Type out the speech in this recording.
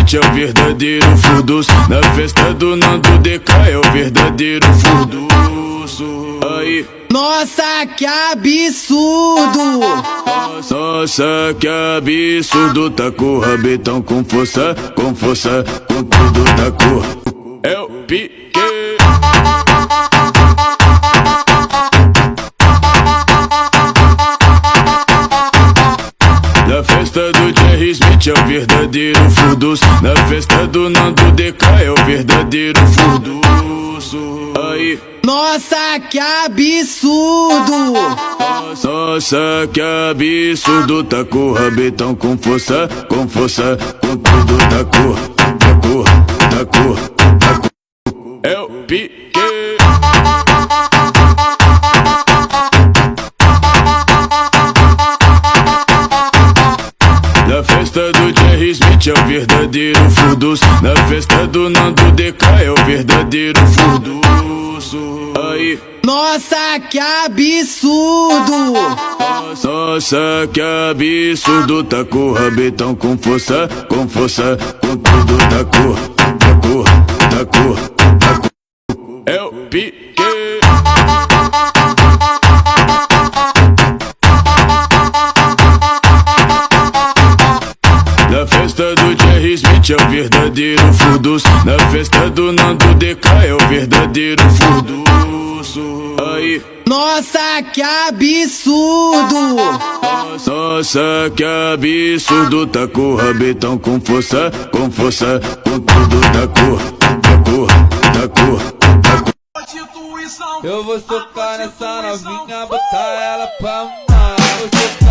Smith é o verdadeiro furduço. Na festa do Nando DK é o verdadeiro furduço. Aí, nossa, que absurdo! nossa, que absurdo. Tá com o rabetão com força, com tudo da cor. É o pique. Na festa do Jerry Smith é o verdadeiro furduço. Na festa do Nando DK é o verdadeiro furduço. Aí, nossa, que absurdo! nossa, que absurdo. Tá com o rabetão com força, com tudo da cor. É o pique. Na festa do Jerry Smith é o verdadeiro furduço. Na festa do Nando DK é o verdadeiro furduço. Aí, nossa, que absurdo! nossa, que absurdo. Tá com o rabetão com força, com tudo da cor. É o pique. Na festa do Jerry Smith é o verdadeiro furduço. Na festa do Nando DK é o verdadeiro furduço. Aí, nossa, que absurdo! nossa, que absurdo. Tá com o rabetão com força, com tudo da cor. Eu vou socar nessa novinha, botar ela pra mamar.